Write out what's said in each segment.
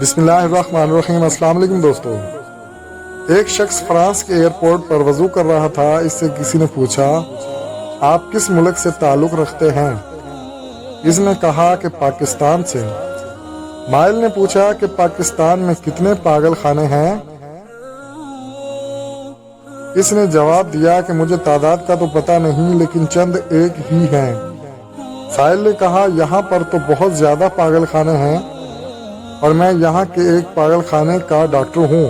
بسم اللہ الرحمن الرحیم۔ السلام علیکم دوستو۔ ایک شخص فرانس کے ایئرپورٹ پر وضو کر رہا تھا۔ اس سے کسی نے پوچھا، آپ کس ملک سے تعلق رکھتے ہیں؟ اس نے کہا کہ پاکستان سے۔ مائل نے پوچھا کہ پاکستان میں کتنے پاگل خانے ہیں؟ اس نے جواب دیا کہ مجھے تعداد کا تو پتہ نہیں، لیکن چند ایک ہی ہیں۔ سائل نے کہا، یہاں پر تو بہت زیادہ پاگل خانے ہیں، اور میں یہاں کے ایک پاگل خانے کا ڈاکٹر ہوں۔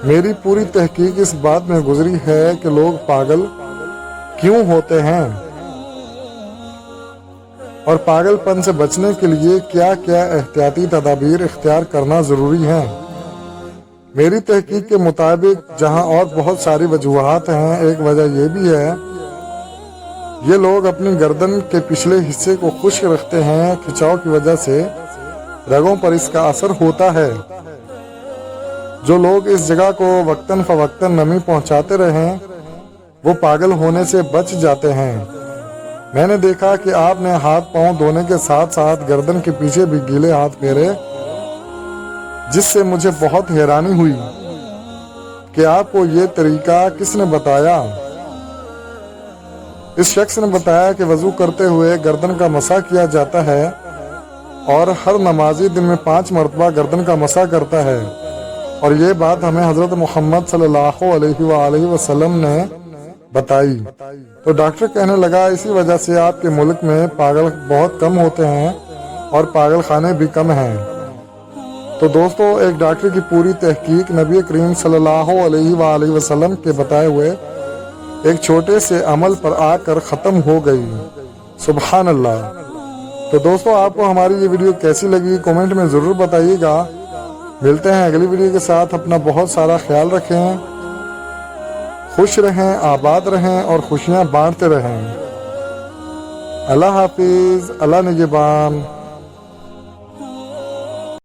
میری پوری تحقیق اس بات میں گزری ہے کہ لوگ پاگل کیوں ہوتے ہیں، اور پاگل پن سے بچنے کے لیے کیا کیا احتیاطی تدابیر اختیار کرنا ضروری ہے۔ میری تحقیق کے مطابق جہاں اور بہت ساری وجوہات ہیں، ایک وجہ یہ بھی ہے، یہ لوگ اپنی گردن کے پچھلے حصے کو خشک رکھتے ہیں۔ کھچاؤ کی وجہ سے رگوں پر اس کا اثر ہوتا ہے۔ جو لوگ اس جگہ کو وقتاً فوقتاً نمی پہنچاتے رہیں، وہ پاگل ہونے سے بچ جاتے ہیں۔ میں نے دیکھا کہ آپ نے ہاتھ پاؤں دھونے کے ساتھ ساتھ گردن کے پیچھے بھی گیلے ہاتھ پھیرے، جس سے مجھے بہت حیرانی ہوئی کہ آپ کو یہ طریقہ کس نے بتایا۔ اس شخص نے بتایا کہ وضو کرتے ہوئے گردن کا مسح کیا جاتا ہے، اور ہر نمازی دن میں 5 مرتبہ گردن کا مسح کرتا ہے، اور یہ بات ہمیں حضرت محمد صلی اللہ علیہ وآلہ وسلم نے بتائی۔ تو ڈاکٹر کہنے لگا، اسی وجہ سے آپ کے ملک میں پاگل بہت کم ہوتے ہیں، اور پاگل خانے بھی کم ہیں۔ تو دوستو، ایک ڈاکٹر کی پوری تحقیق نبی کریم صلی اللہ علیہ وآلہ وسلم کے بتائے ہوئے ایک چھوٹے سے عمل پر آ کر ختم ہو گئی۔ سبحان اللہ۔ تو دوستو، آپ کو ہماری یہ ویڈیو کیسی لگی کومنٹ میں ضرور بتائیے گا۔ ملتے ہیں اگلی ویڈیو کے ساتھ۔ اپنا بہت سارا خیال رکھیں، خوش رہیں، آباد رہیں، اور خوشیاں بانٹتے رہیں۔ اللہ حافظ، اللہ نگہبان۔